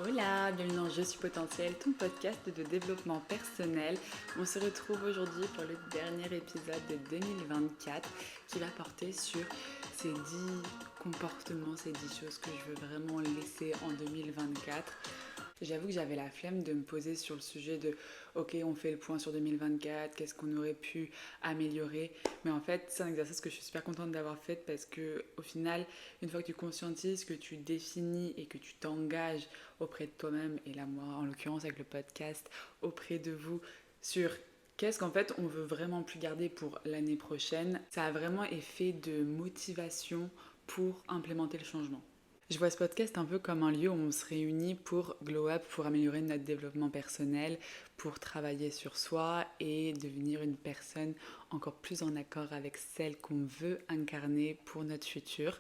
Hola, bienvenue dans Je suis potentiel, ton podcast de développement personnel. On se retrouve aujourd'hui pour le dernier épisode de 2024 qui va porter sur ces 10 comportements, ces 10 choses que je veux vraiment laisser en 2024. J'avoue que j'avais la flemme de me poser sur le sujet de ok, on fait le point sur 2024, qu'est-ce qu'on aurait pu améliorer. Mais en fait, c'est un exercice que je suis super contente d'avoir fait parce que au final, une fois que tu conscientises, que tu définis et que tu t'engages auprès de toi-même, et là moi en l'occurrence avec le podcast, auprès de vous sur qu'est-ce qu'en fait on veut vraiment plus garder pour l'année prochaine, ça a vraiment effet de motivation pour implémenter le changement. Je vois ce podcast un peu comme un lieu où on se réunit pour glow up, pour améliorer notre développement personnel, pour travailler sur soi et devenir une personne encore plus en accord avec celle qu'on veut incarner pour notre futur.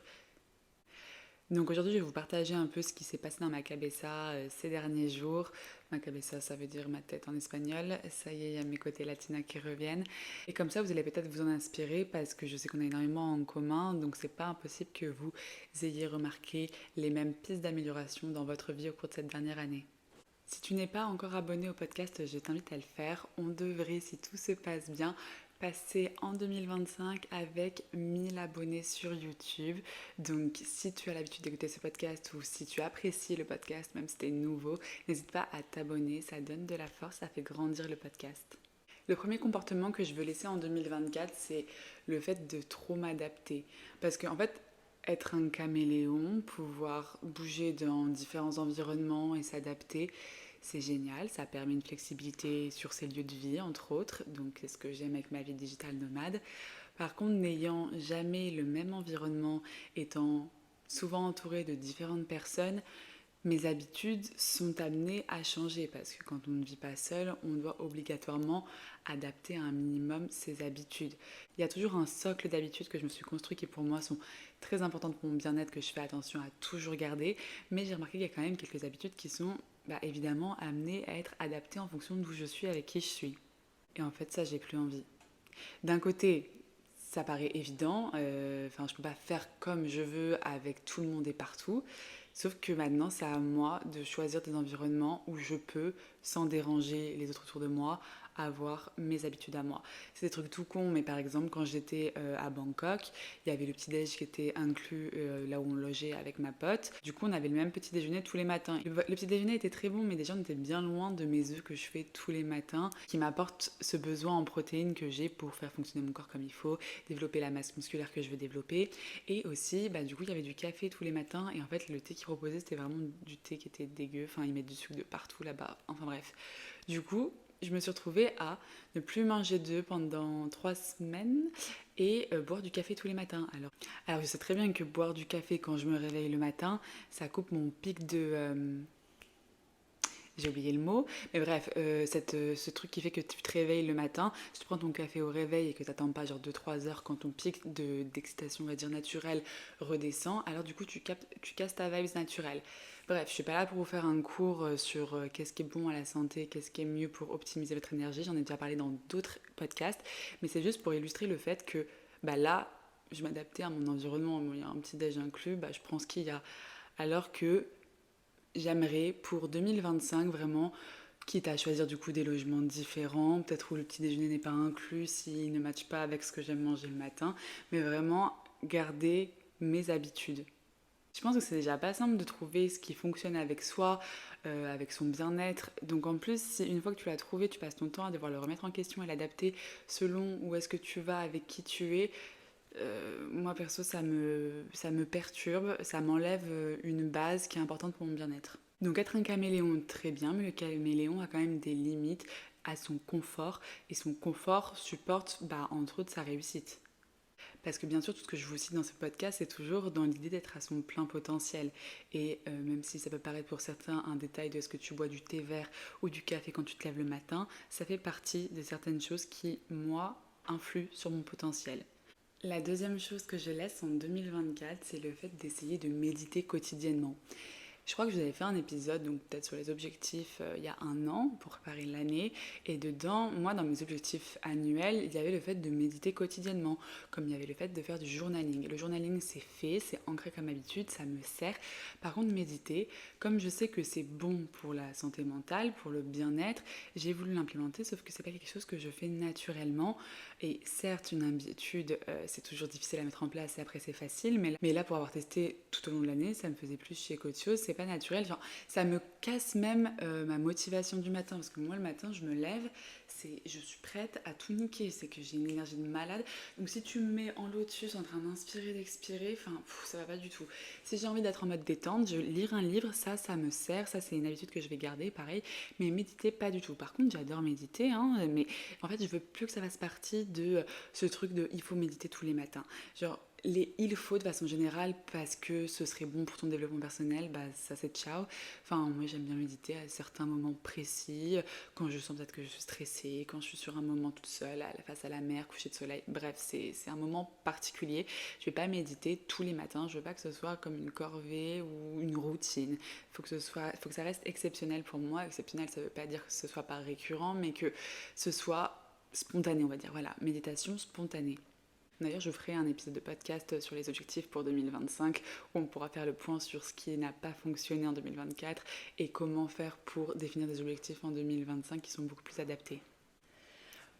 Donc aujourd'hui, je vais vous partager un peu ce qui s'est passé dans ma cabeza ces derniers jours. Ma cabeza, ça veut dire ma tête en espagnol. Ça y est, il y a mes côtés latinas qui reviennent. Et comme ça, vous allez peut-être vous en inspirer parce que je sais qu'on a énormément en commun. Donc c'est pas impossible que vous ayez remarqué les mêmes pistes d'amélioration dans votre vie au cours de cette dernière année. Si tu n'es pas encore abonné au podcast, je t'invite à le faire. On devrait, si tout se passe bien, passer en 2025 avec 1000 abonnés sur YouTube. Donc si tu as l'habitude d'écouter ce podcast ou si tu apprécies le podcast, même si tu es nouveau, n'hésite pas à t'abonner, ça donne de la force, ça fait grandir le podcast. Le premier comportement que je veux laisser en 2024, c'est le fait de trop m'adapter. Parce qu'en fait, être un caméléon, pouvoir bouger dans différents environnements et s'adapter, c'est génial. Ça permet une flexibilité sur ses lieux de vie, entre autres. Donc, c'est ce que j'aime avec ma vie digitale nomade. Par contre, n'ayant jamais le même environnement, étant souvent entourée de différentes personnes, mes habitudes sont amenées à changer parce que quand on ne vit pas seul, on doit obligatoirement adapter à un minimum ses habitudes. Il y a toujours un socle d'habitudes que je me suis construit qui pour moi sont très importantes pour mon bien-être, que je fais attention à toujours garder, mais j'ai remarqué qu'il y a quand même quelques habitudes qui sont évidemment amenées à être adaptées en fonction d'où je suis, avec qui je suis. Et en fait, ça, j'ai plus envie. D'un côté, ça paraît évident, je peux pas faire comme je veux avec tout le monde et partout. Sauf que maintenant, c'est à moi de choisir des environnements où je peux, sans déranger les autres autour de moi, avoir mes habitudes à moi. C'est des trucs tout cons, mais par exemple, quand j'étais à Bangkok, il y avait le petit-déj qui était inclus là où on logeait avec ma pote. Du coup, on avait le même petit-déjeuner tous les matins. Le petit-déjeuner était très bon, mais déjà, on était bien loin de mes œufs que je fais tous les matins, qui m'apportent ce besoin en protéines que j'ai pour faire fonctionner mon corps comme il faut, développer la masse musculaire que je veux développer. Et aussi, du coup, il y avait du café tous les matins, et en fait, le thé qu'ils proposaient, c'était vraiment du thé qui était dégueu. Enfin, ils mettent du sucre de partout là-bas. Enfin bref. Du coup, je me suis retrouvée à ne plus manger d'œufs pendant 3 semaines et boire du café tous les matins. Alors, je sais très bien que boire du café quand je me réveille le matin, ça coupe mon pic de... j'ai oublié le mot, mais bref, ce truc qui fait que tu te réveilles le matin, si tu prends ton café au réveil et que tu n'attends pas genre 2-3 heures quand ton pic d'excitation, on va dire naturelle, redescend, alors du coup tu casses ta vibes naturelle. Bref, je suis pas là pour vous faire un cours sur qu'est-ce qui est bon à la santé, qu'est-ce qui est mieux pour optimiser votre énergie, j'en ai déjà parlé dans d'autres podcasts, mais c'est juste pour illustrer le fait que là, je m'adaptais à mon environnement, il y a un petit déj inclus, je prends ce qu'il y a. Alors que j'aimerais pour 2025 vraiment, quitte à choisir du coup des logements différents, peut-être où le petit déjeuner n'est pas inclus s'il ne matche pas avec ce que j'aime manger le matin, mais vraiment garder mes habitudes. Je pense que c'est déjà pas simple de trouver ce qui fonctionne avec soi, avec son bien-être. Donc en plus, si une fois que tu l'as trouvé, tu passes ton temps à devoir le remettre en question et l'adapter selon où est-ce que tu vas, avec qui tu es, moi perso ça me perturbe, ça m'enlève une base qui est importante pour mon bien-être. Donc être un caméléon, très bien, mais le caméléon a quand même des limites à son confort, et son confort supporte entre autres sa réussite. Parce que bien sûr, tout ce que je vous cite dans ce podcast, c'est toujours dans l'idée d'être à son plein potentiel. Et même si ça peut paraître pour certains un détail de ce que tu bois du thé vert ou du café quand tu te lèves le matin, ça fait partie de certaines choses qui, moi, influent sur mon potentiel. La deuxième chose que je laisse en 2024, c'est le fait d'essayer de méditer quotidiennement. Je crois que je vous avais fait un épisode, donc peut-être sur les objectifs il y a un an pour préparer l'année. Et dedans, moi, dans mes objectifs annuels, il y avait le fait de méditer quotidiennement, comme il y avait le fait de faire du journaling. Le journaling, c'est fait, c'est ancré comme habitude, ça me sert. Par contre, méditer, comme je sais que c'est bon pour la santé mentale, pour le bien-être, j'ai voulu l'implémenter, sauf que c'est pas quelque chose que je fais naturellement. Et certes, une habitude, c'est toujours difficile à mettre en place et après c'est facile, mais là, pour avoir testé tout au long de l'année, ça me faisait plus chier qu'autre chose, c'est pas naturel. Genre, ça me casse même ma motivation du matin, parce que moi, le matin, je me lève, je suis prête à tout niquer, c'est que j'ai une énergie de malade. Donc si tu me mets en lotus en train d'inspirer, d'expirer, enfin, ça va pas du tout. Si j'ai envie d'être en mode détente, je lire un livre, ça me sert, ça c'est une habitude que je vais garder, pareil, mais méditer, pas du tout. Par contre, j'adore méditer, hein, mais en fait, je veux plus que ça fasse partie de ce truc de il faut méditer tous les matins. Genre, il faut de façon générale parce que ce serait bon pour ton développement personnel, bah ça c'est ciao. Enfin, moi j'aime bien méditer à certains moments précis, quand je sens peut-être que je suis stressée, quand je suis sur un moment toute seule, face à la mer, coucher de soleil. Bref, c'est un moment particulier. Je vais pas méditer tous les matins, je veux pas que ce soit comme une corvée ou une routine. Faut que ça reste exceptionnel pour moi. Exceptionnel, ça veut pas dire que ce soit pas récurrent, mais que ce soit spontané, on va dire. Voilà, méditation spontanée. D'ailleurs, je ferai un épisode de podcast sur les objectifs pour 2025 où on pourra faire le point sur ce qui n'a pas fonctionné en 2024 et comment faire pour définir des objectifs en 2025 qui sont beaucoup plus adaptés.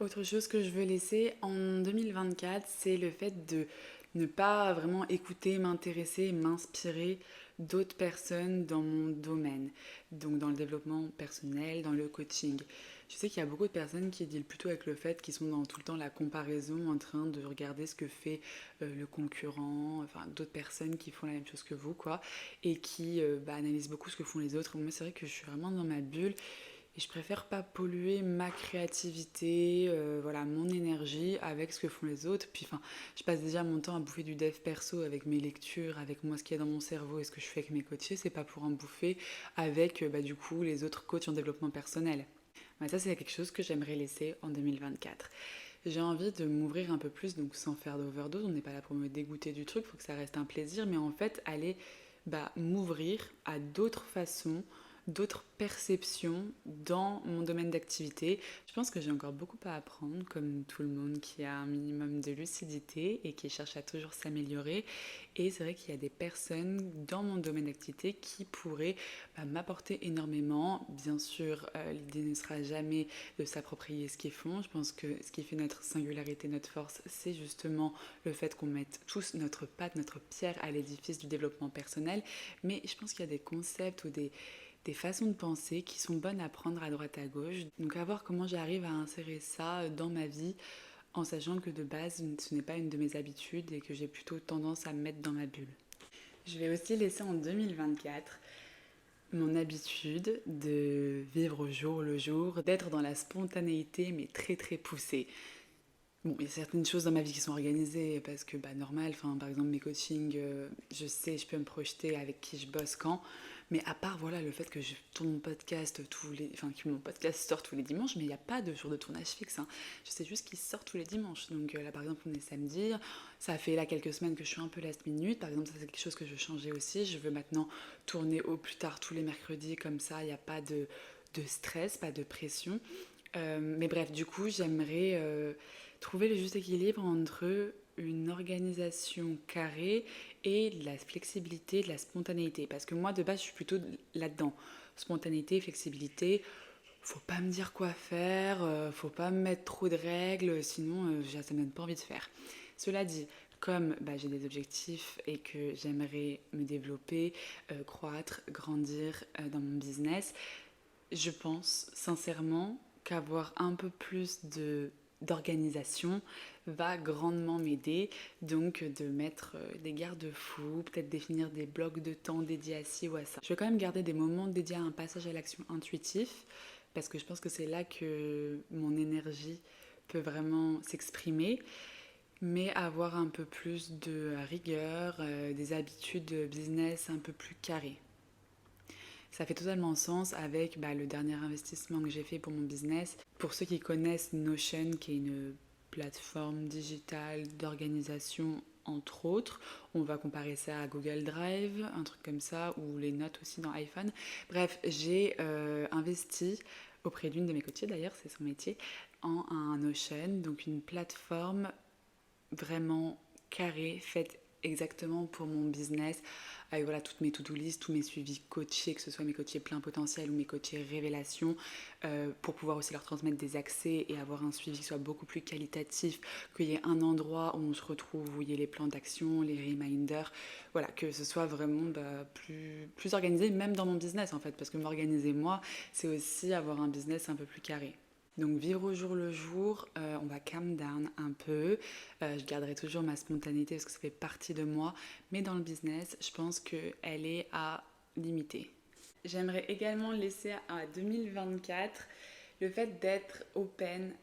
Autre chose que je veux laisser en 2024, c'est le fait de ne pas vraiment écouter, m'intéresser, m'inspirer d'autres personnes dans mon domaine, donc dans le développement personnel, dans le coaching. Je sais qu'il y a beaucoup de personnes qui dealent plutôt avec le fait qu'ils sont dans tout le temps la comparaison, en train de regarder ce que fait le concurrent, enfin d'autres personnes qui font la même chose que vous, quoi, et qui analysent beaucoup ce que font les autres. Moi, c'est vrai que je suis vraiment dans ma bulle. Et je préfère pas polluer ma créativité, voilà, mon énergie avec ce que font les autres. Puis enfin, je passe déjà mon temps à bouffer du dev perso avec mes lectures, avec moi ce qu'il y a dans mon cerveau et ce que je fais avec mes coachés. C'est pas pour en bouffer avec du coup les autres coachs en développement personnel. Mais ça, c'est quelque chose que j'aimerais laisser en 2024. J'ai envie de m'ouvrir un peu plus, donc sans faire d'overdose. On n'est pas là pour me dégoûter du truc, il faut que ça reste un plaisir, mais en fait, aller m'ouvrir à d'autres façons, d'autres perceptions dans mon domaine d'activité. Je pense que j'ai encore beaucoup à apprendre, comme tout le monde qui a un minimum de lucidité et qui cherche à toujours s'améliorer. Et c'est vrai qu'il y a des personnes dans mon domaine d'activité qui pourraient m'apporter énormément. Bien sûr, l'idée ne sera jamais de s'approprier ce qu'ils font. Je pense que ce qui fait notre singularité, notre force, c'est justement le fait qu'on mette tous notre patte, notre pierre à l'édifice du développement personnel. Mais je pense qu'il y a des concepts ou des façons de penser qui sont bonnes à prendre à droite à gauche. Donc à voir comment j'arrive à insérer ça dans ma vie en sachant que de base ce n'est pas une de mes habitudes et que j'ai plutôt tendance à me mettre dans ma bulle. Je vais aussi laisser en 2024 mon habitude de vivre au jour le jour, d'être dans la spontanéité mais très très poussée. Bon, il y a certaines choses dans ma vie qui sont organisées parce que normal, par exemple mes coachings, je sais, je peux me projeter avec qui je bosse quand. Mais à part voilà le fait que je tourne mon podcast que mon podcast sort tous les dimanches, mais il n'y a pas de jour de tournage fixe. Hein. Je sais juste qu'il sort tous les dimanches. Donc là par exemple on est samedi, ça fait là quelques semaines que je suis un peu last minute. Par exemple ça c'est quelque chose que je veux changer aussi. Je veux maintenant tourner au plus tard tous les mercredis, comme ça il n'y a pas de stress, pas de pression. Mais bref, du coup j'aimerais trouver le juste équilibre entre une organisation carrée et de la flexibilité, de la spontanéité. Parce que moi, de base, je suis plutôt là-dedans. Spontanéité, flexibilité, faut pas me dire quoi faire, faut pas me mettre trop de règles, sinon ça me donne pas envie de faire. Cela dit, comme j'ai des objectifs et que j'aimerais me développer, croître, grandir dans mon business, je pense sincèrement qu'avoir un peu plus d'organisation va grandement m'aider, donc de mettre des garde-fous, peut-être définir des blocs de temps dédiés à ci ou à ça. Je vais quand même garder des moments dédiés à un passage à l'action intuitif, parce que je pense que c'est là que mon énergie peut vraiment s'exprimer, mais avoir un peu plus de rigueur, des habitudes de business un peu plus carrées. Ça fait totalement sens avec le dernier investissement que j'ai fait pour mon business. Pour ceux qui connaissent Notion, qui est une plateforme digitale d'organisation entre autres. On va comparer ça à Google Drive, un truc comme ça, ou les notes aussi dans iPhone. Bref, j'ai investi auprès d'une de mes coachées d'ailleurs, c'est son métier, en un Notion, donc une plateforme vraiment carrée, faite exactement pour mon business, avec voilà, toutes mes to-do list, tous mes suivis coachés, que ce soit mes coachés plein potentiel ou mes coachés révélation, pour pouvoir aussi leur transmettre des accès et avoir un suivi qui soit beaucoup plus qualitatif, qu'il y ait un endroit où on se retrouve, où il y ait les plans d'action, les reminders, voilà, que ce soit vraiment plus organisé, même dans mon business en fait, parce que m'organiser moi, c'est aussi avoir un business un peu plus carré. Donc vivre au jour le jour, on va calm down un peu. Je garderai toujours ma spontanéité parce que ça fait partie de moi. Mais dans le business, je pense qu'elle est à limiter. J'aimerais également laisser à 2024 le fait d'être open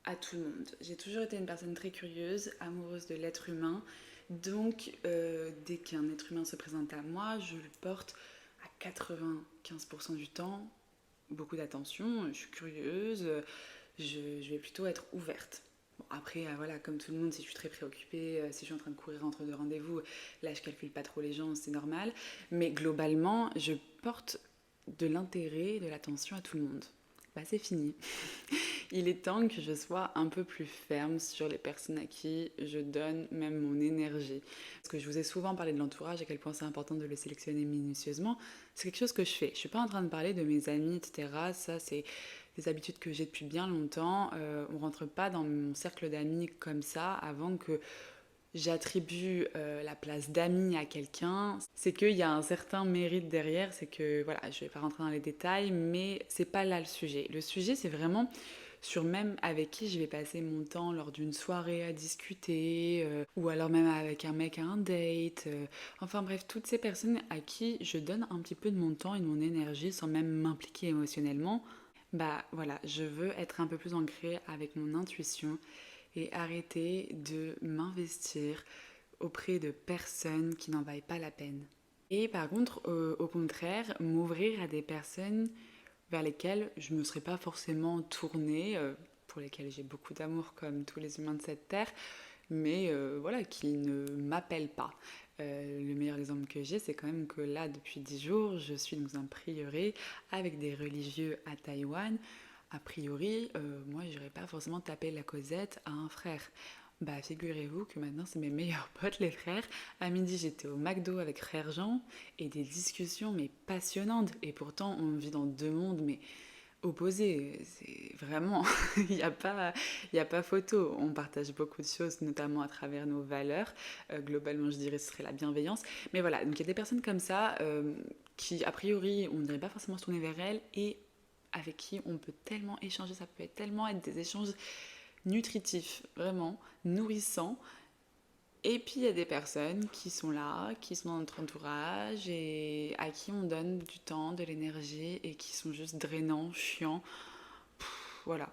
à tout le monde. J'ai toujours été une personne très curieuse, amoureuse de l'être humain. Donc dès qu'un être humain se présente à moi, je le porte à 95% du temps beaucoup d'attention, je suis curieuse, je vais plutôt être ouverte. Bon, après, voilà, comme tout le monde, si je suis très préoccupée, si je suis en train de courir entre deux rendez-vous, là je calcule pas trop les gens, c'est normal. Mais globalement, je porte de l'intérêt, de l'attention à tout le monde. Bah, c'est fini. Il est temps que je sois un peu plus ferme sur les personnes à qui je donne même mon énergie. Parce que je vous ai souvent parlé de l'entourage, à quel point c'est important de le sélectionner minutieusement. C'est quelque chose que je fais. Je suis pas en train de parler de mes amis, etc. Ça, c'est des habitudes que j'ai depuis bien longtemps. On rentre pas dans mon cercle d'amis comme ça avant que j'attribue la place d'ami à quelqu'un, c'est qu'il y a un certain mérite derrière, c'est que, voilà, je vais pas rentrer dans les détails, mais c'est pas là le sujet. Le sujet, c'est vraiment sur même avec qui je vais passer mon temps lors d'une soirée à discuter, ou alors même avec un mec à un date, enfin bref, toutes ces personnes à qui je donne un petit peu de mon temps et de mon énergie sans même m'impliquer émotionnellement, bah voilà, je veux être un peu plus ancrée avec mon intuition et arrêter de m'investir auprès de personnes qui n'en valent pas la peine. Et par contre, au contraire, m'ouvrir à des personnes vers lesquelles je ne me serais pas forcément tournée, pour lesquelles j'ai beaucoup d'amour comme tous les humains de cette terre, mais voilà, qui ne m'appellent pas. Le meilleur exemple que j'ai, c'est quand même que là, depuis 10 jours, je suis dans un prieuré avec des religieux à Taïwan. A priori, moi, je n'irais pas forcément taper la causette à un frère. Bah, figurez-vous que maintenant, c'est mes meilleurs potes, les frères. À midi, j'étais au McDo avec frère Jean et des discussions, mais passionnantes. Et pourtant, on vit dans deux mondes, mais opposés. C'est vraiment, il y a pas photo. On partage beaucoup de choses, notamment à travers nos valeurs. Globalement, je dirais, ce serait la bienveillance. Mais voilà, donc il y a des personnes comme ça qui, a priori, on ne dirait pas forcément se tourner vers elles et avec qui on peut tellement échanger, ça peut tellement être des échanges nutritifs, vraiment nourrissants. Et puis il y a des personnes qui sont là, qui sont dans notre entourage et à qui on donne du temps, de l'énergie et qui sont juste drainants, chiants. Voilà.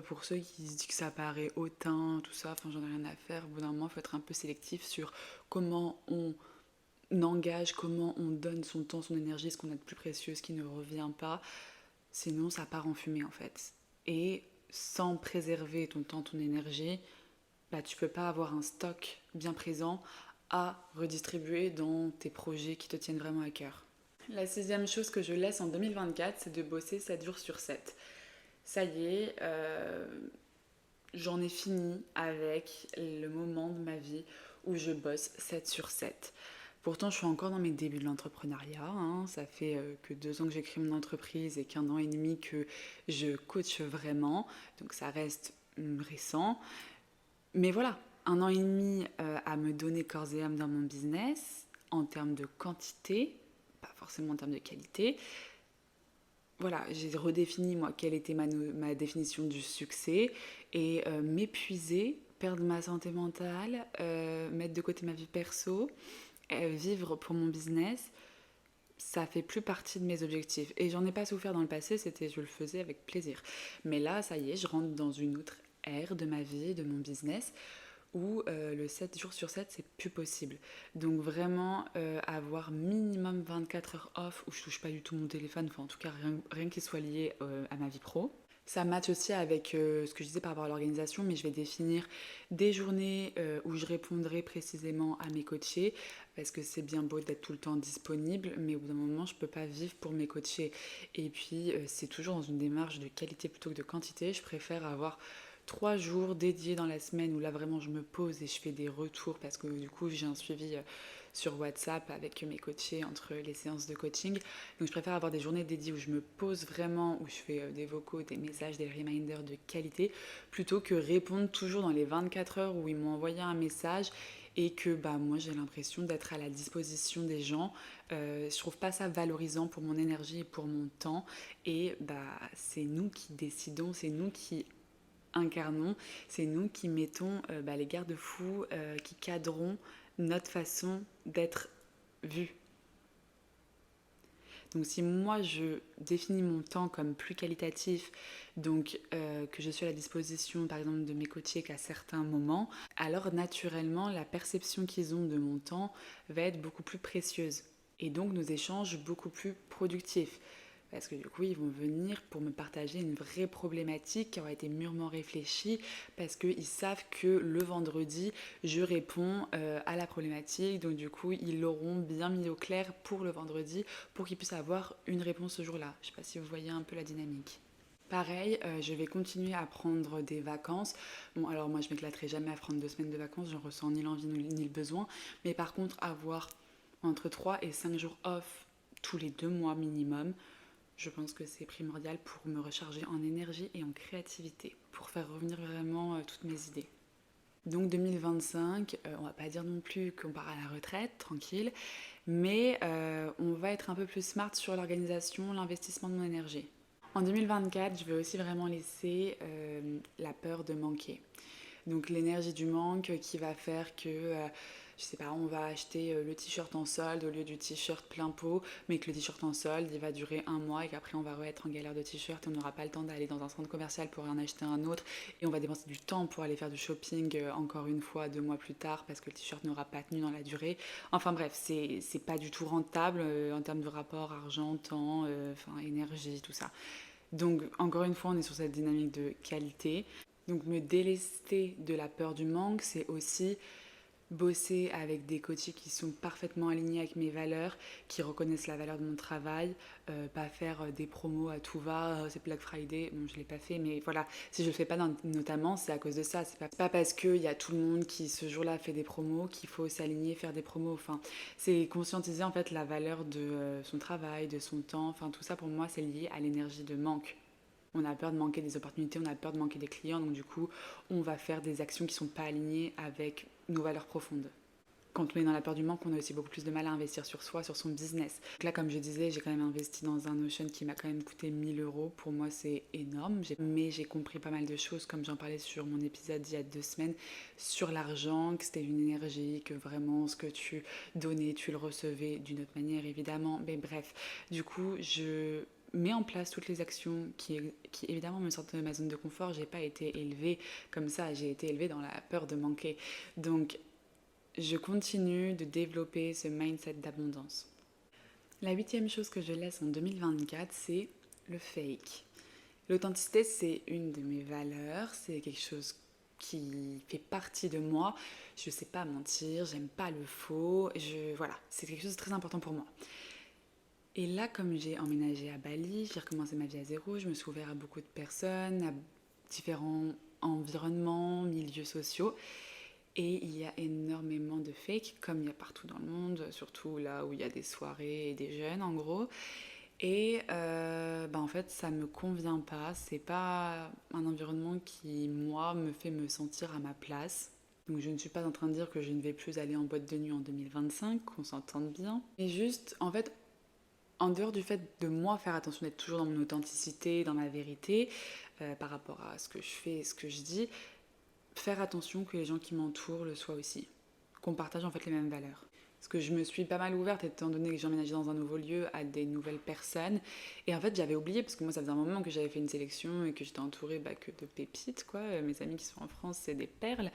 Pour ceux qui se disent que ça paraît hautain, tout ça, enfin j'en ai rien à faire. Au bout d'un moment, il faut être un peu sélectif sur comment on engage, comment on donne son temps, son énergie, ce qu'on a de plus précieux, ce qui ne revient pas. Sinon, ça part en fumée en fait. Et sans préserver ton temps, ton énergie, bah, tu peux pas avoir un stock bien présent à redistribuer dans tes projets qui te tiennent vraiment à cœur. La sixième chose que je laisse en 2024, c'est de bosser 7 jours sur 7. Ça y est, j'en ai fini avec le moment de ma vie où je bosse 7 sur 7. Pourtant, je suis encore dans mes débuts de l'entrepreneuriat. Hein. Ça fait que 2 ans que j'ai créé mon entreprise et qu'1 an et demi que je coach vraiment. Donc ça reste récent. Mais voilà, 1 an et demi à me donner corps et âme dans mon business, en termes de quantité, pas forcément en termes de qualité. Voilà, j'ai redéfini moi quelle était ma définition du succès et m'épuiser, perdre ma santé mentale, mettre de côté ma vie perso, vivre pour mon business, ça fait plus partie de mes objectifs. Et j'en ai pas souffert dans le passé, je le faisais avec plaisir. Mais là, ça y est, je rentre dans une autre ère de ma vie, de mon business, où le 7 jours sur 7, c'est plus possible. Donc vraiment, avoir minimum 24 heures off, où je touche pas du tout mon téléphone, enfin en tout cas rien qui soit lié à ma vie pro. Ça match aussi avec ce que je disais par rapport à l'organisation, mais je vais définir des journées où je répondrai précisément à mes coachés, parce que c'est bien beau d'être tout le temps disponible, mais au bout d'un moment, je ne peux pas vivre pour mes coachés. Et puis, c'est toujours dans une démarche de qualité plutôt que de quantité. Je préfère avoir 3 jours dédiés dans la semaine où là vraiment je me pose et je fais des retours parce que du coup j'ai un suivi sur WhatsApp avec mes coachés entre les séances de coaching. Donc je préfère avoir des journées dédiées où je me pose vraiment, où je fais des vocaux, des messages, des reminders de qualité, plutôt que répondre toujours dans les 24 heures où ils m'ont envoyé un message et que moi j'ai l'impression d'être à la disposition des gens. Je trouve pas ça valorisant pour mon énergie et pour mon temps. Et c'est nous qui décidons, c'est nous qui incarnons, c'est nous qui mettons les garde-fous, qui cadrons notre façon d'être vu. Donc si moi je définis mon temps comme plus qualitatif, donc que je suis à la disposition par exemple de mes coachés qu'à certains moments, alors naturellement la perception qu'ils ont de mon temps va être beaucoup plus précieuse et donc nos échanges beaucoup plus productifs. Parce que du coup, ils vont venir pour me partager une vraie problématique qui aura été mûrement réfléchie, parce qu'ils savent que le vendredi, je réponds à la problématique. Donc du coup, ils l'auront bien mis au clair pour le vendredi, pour qu'ils puissent avoir une réponse ce jour-là. Je ne sais pas si vous voyez un peu la dynamique. Pareil, je vais continuer à prendre des vacances. Bon, alors moi, je m'éclaterai jamais à prendre 2 semaines de vacances, j'en ressens ni l'envie ni le besoin. Mais par contre, avoir entre 3 et 5 jours off tous les 2 mois minimum, je pense que c'est primordial pour me recharger en énergie et en créativité, pour faire revenir vraiment toutes mes idées. Donc 2025, on va pas dire non plus qu'on part à la retraite, tranquille, mais on va être un peu plus smart sur l'organisation, l'investissement de mon énergie. En 2024, je vais aussi vraiment laisser la peur de manquer. Donc l'énergie du manque qui va faire que, je sais pas, on va acheter le t-shirt en solde au lieu du t-shirt plein pot, mais que le t-shirt en solde, il va durer un mois et qu'après on va être en galère de t-shirt et on n'aura pas le temps d'aller dans un centre commercial pour en acheter un autre et on va dépenser du temps pour aller faire du shopping encore une fois 2 mois plus tard parce que le t-shirt n'aura pas tenu dans la durée. Enfin bref, c'est pas du tout rentable en termes de rapport argent, temps, énergie, tout ça. Donc encore une fois, on est sur cette dynamique de qualité. Donc me délester de la peur du manque, c'est aussi bosser avec des coachs qui sont parfaitement alignés avec mes valeurs, qui reconnaissent la valeur de mon travail, pas faire des promos à tout va, c'est Black Friday, bon je l'ai pas fait, mais voilà, si je le fais pas notamment, c'est à cause de ça, c'est pas parce qu'il y a tout le monde qui ce jour-là fait des promos qu'il faut s'aligner, faire des promos, enfin c'est conscientiser en fait la valeur de son travail, de son temps, enfin tout ça pour moi c'est lié à l'énergie de manque. On a peur de manquer des opportunités, on a peur de manquer des clients, donc du coup, on va faire des actions qui ne sont pas alignées avec nos valeurs profondes. Quand on est dans la peur du manque, on a aussi beaucoup plus de mal à investir sur soi, sur son business. Donc là, comme je disais, j'ai quand même investi dans un Notion qui m'a quand même coûté 1 000 euros. Pour moi, c'est énorme. Mais j'ai compris pas mal de choses, comme j'en parlais sur mon épisode il y a 2 semaines, sur l'argent, que c'était une énergie, que vraiment ce que tu donnais, tu le recevais d'une autre manière, évidemment. Mais bref, du coup, je mets en place toutes les actions qui évidemment me sortent de ma zone de confort. J'ai pas été élevée comme ça, j'ai été élevée dans la peur de manquer. Donc je continue de développer ce mindset d'abondance. La 8e chose que je laisse en 2024, c'est le fake. L'authenticité, c'est une de mes valeurs, c'est quelque chose qui fait partie de moi. Je sais pas mentir, j'aime pas le faux, voilà, c'est quelque chose de très important pour moi. Et là, comme j'ai emménagé à Bali, j'ai recommencé ma vie à zéro, je me suis ouverte à beaucoup de personnes, à différents environnements, milieux sociaux. Et il y a énormément de fake, comme il y a partout dans le monde, surtout là où il y a des soirées et des jeunes en gros. Et en fait, ça me convient pas. C'est pas un environnement qui, moi, me fait me sentir à ma place. Donc je ne suis pas en train de dire que je ne vais plus aller en boîte de nuit en 2025, qu'on s'entende bien. Mais juste, en fait, en dehors du fait de moi faire attention d'être toujours dans mon authenticité, dans ma vérité, par rapport à ce que je fais et ce que je dis, faire attention que les gens qui m'entourent le soient aussi, qu'on partage en fait les mêmes valeurs. Parce que je me suis pas mal ouverte étant donné que j'ai emménagé dans un nouveau lieu à des nouvelles personnes. Et en fait j'avais oublié, parce que moi ça faisait un moment que j'avais fait une sélection et que j'étais entourée que de pépites quoi. Mes amis qui sont en France c'est des perles.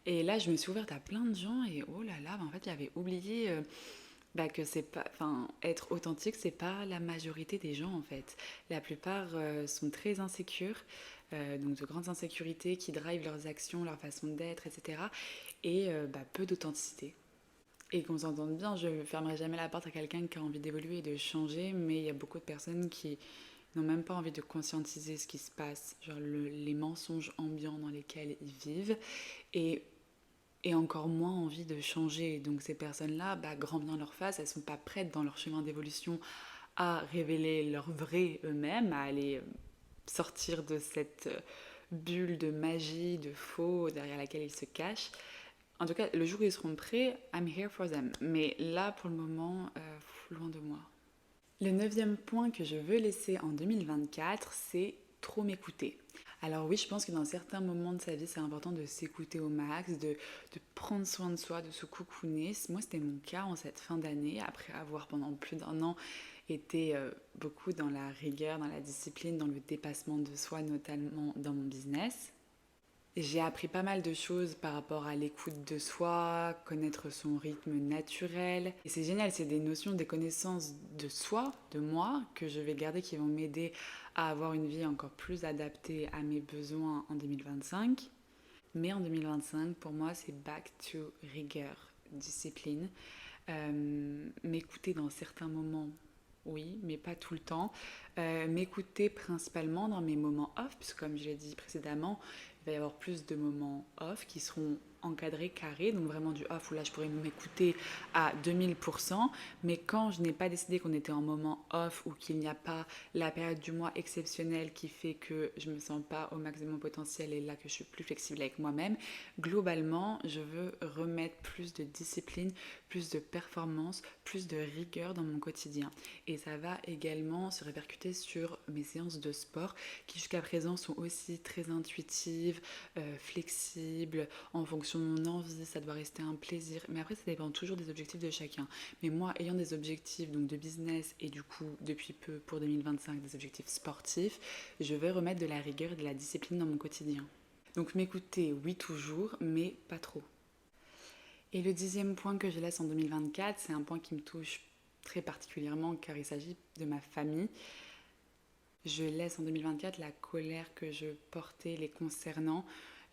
Et là je me suis ouverte à plein de gens et oh là là, en fait j'avais oublié que c'est pas, enfin, être authentique, c'est pas la majorité des gens en fait. La plupart sont très insécures, donc de grandes insécurités qui drivent leurs actions, leur façon d'être, etc. Et peu d'authenticité. Et qu'on s'entende bien, je ne fermerai jamais la porte à quelqu'un qui a envie d'évoluer et de changer, mais il y a beaucoup de personnes qui n'ont même pas envie de conscientiser ce qui se passe, genre les mensonges ambiants dans lesquels ils vivent, et, et encore moins envie de changer. Donc ces personnes-là, grand bien leur face, elles ne sont pas prêtes dans leur chemin d'évolution à révéler leur vrai eux-mêmes, à aller sortir de cette bulle de magie, de faux derrière laquelle ils se cachent. En tout cas, le jour où ils seront prêts, I'm here for them. Mais là, pour le moment, loin de moi. Le neuvième point que je veux laisser en 2024, c'est trop m'écouter. Alors oui, je pense que dans certains moments de sa vie, c'est important de s'écouter au max, de prendre soin de soi, de se coucouner. Moi, c'était mon cas en cette fin d'année, après avoir pendant plus d'un an été beaucoup dans la rigueur, dans la discipline, dans le dépassement de soi, notamment dans mon business. J'ai appris pas mal de choses par rapport à l'écoute de soi, connaître son rythme naturel. Et c'est génial, c'est des notions, des connaissances de soi, de moi, que je vais garder, qui vont m'aider à avoir une vie encore plus adaptée à mes besoins en 2025. Mais en 2025, pour moi, c'est back to rigueur, discipline. M'écouter dans certains moments, oui, mais pas tout le temps. M'écouter principalement dans mes moments off, puisque comme je l'ai dit précédemment, il va y avoir plus de moments off qui seront encadrés, carrés, donc vraiment du off où là je pourrais m'écouter à 2000%, mais quand je n'ai pas décidé qu'on était en moment off ou qu'il n'y a pas la période du mois exceptionnelle qui fait que je me sens pas au maximum potentiel et là que je suis plus flexible avec moi-même, globalement je veux remettre plus de discipline, plus de performance, plus de rigueur dans mon quotidien. Et ça va également se répercuter sur mes séances de sport qui jusqu'à présent sont aussi très intuitives, flexibles, en fonction de mon envie, ça doit rester un plaisir. Mais après, ça dépend toujours des objectifs de chacun. Mais moi, ayant des objectifs donc de business et du coup, depuis peu pour 2025, des objectifs sportifs, je vais remettre de la rigueur et de la discipline dans mon quotidien. Donc m'écouter, oui toujours, mais pas trop. Et le dixième point que je laisse en 2024, c'est un point qui me touche très particulièrement car il s'agit de ma famille. Je laisse en 2024 la colère que je portais les concernant,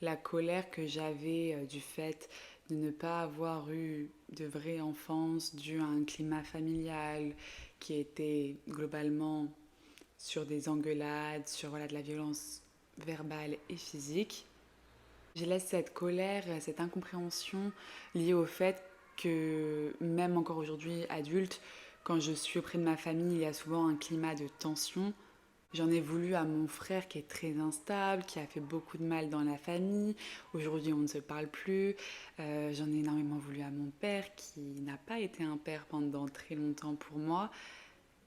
la colère que j'avais du fait de ne pas avoir eu de vraie enfance due à un climat familial qui était globalement sur des engueulades, sur de la violence verbale et physique. Je laisse cette colère, cette incompréhension liée au fait que même encore aujourd'hui adulte, quand je suis auprès de ma famille, il y a souvent un climat de tension. J'en ai voulu à mon frère qui est très instable, qui a fait beaucoup de mal dans la famille. Aujourd'hui, on ne se parle plus. J'en ai énormément voulu à mon père qui n'a pas été un père pendant très longtemps pour moi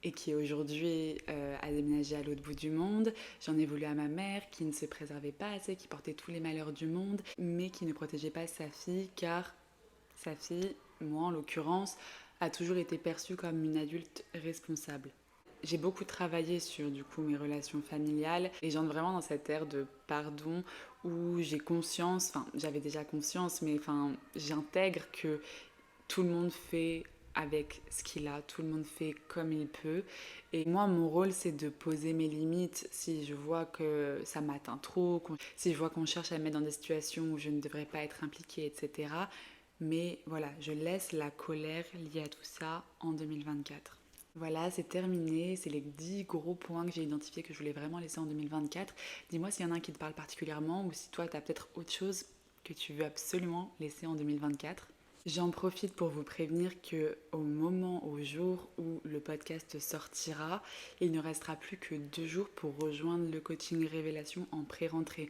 et qui aujourd'hui a déménagé à l'autre bout du monde. J'en ai voulu à ma mère qui ne se préservait pas assez, qui portait tous les malheurs du monde, mais qui ne protégeait pas sa fille car sa fille, moi en l'occurrence, a toujours été perçue comme une adulte responsable. J'ai beaucoup travaillé sur du coup mes relations familiales et j'entre vraiment dans cette ère de pardon où j'ai conscience, enfin j'avais déjà conscience, mais enfin j'intègre que tout le monde fait avec ce qu'il a, tout le monde fait comme il peut. Et moi, mon rôle, c'est de poser mes limites si je vois que ça m'atteint trop, si je vois qu'on cherche à me mettre dans des situations où je ne devrais pas être impliquée, etc. Mais voilà, je laisse la colère liée à tout ça en 2024. Voilà, c'est terminé. C'est les 10 gros points que j'ai identifiés que je voulais vraiment laisser en 2024. Dis-moi s'il y en a un qui te parle particulièrement ou si toi, tu as peut-être autre chose que tu veux absolument laisser en 2024. J'en profite pour vous prévenir que au moment, au jour où le podcast sortira, il ne restera plus que 2 jours pour rejoindre le coaching Révélation en pré-rentrée.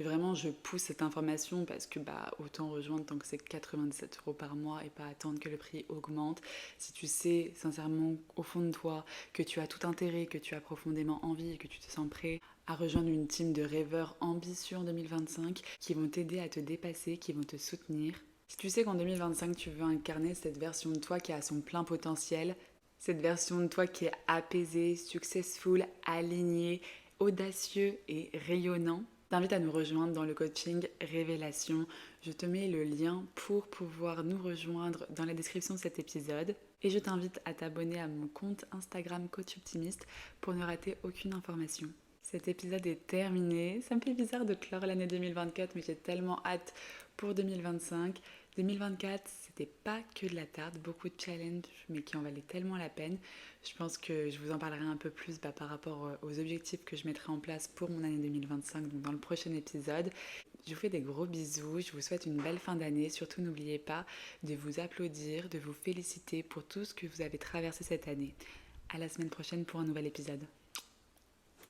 Vraiment, je pousse cette information parce que autant rejoindre tant que c'est 97 € par mois et pas attendre que le prix augmente. Si tu sais sincèrement au fond de toi que tu as tout intérêt, que tu as profondément envie et que tu te sens prêt à rejoindre une team de rêveurs ambitieux en 2025 qui vont t'aider à te dépasser, qui vont te soutenir. Si tu sais qu'en 2025 tu veux incarner cette version de toi qui a son plein potentiel, cette version de toi qui est apaisée, successful, alignée, audacieux et rayonnant, t'invite à nous rejoindre dans le coaching Révélation. Je te mets le lien pour pouvoir nous rejoindre dans la description de cet épisode. Et je t'invite à t'abonner à mon compte Instagram Coach Optimiste pour ne rater aucune information. Cet épisode est terminé. Ça me fait bizarre de clore l'année 2024, mais j'ai tellement hâte pour 2025. 2024, c'était pas que de la tarte, beaucoup de challenges, mais qui en valaient tellement la peine. Je pense que je vous en parlerai un peu plus par rapport aux objectifs que je mettrai en place pour mon année 2025, donc dans le prochain épisode. Je vous fais des gros bisous, je vous souhaite une belle fin d'année. Surtout, n'oubliez pas de vous applaudir, de vous féliciter pour tout ce que vous avez traversé cette année. À la semaine prochaine pour un nouvel épisode.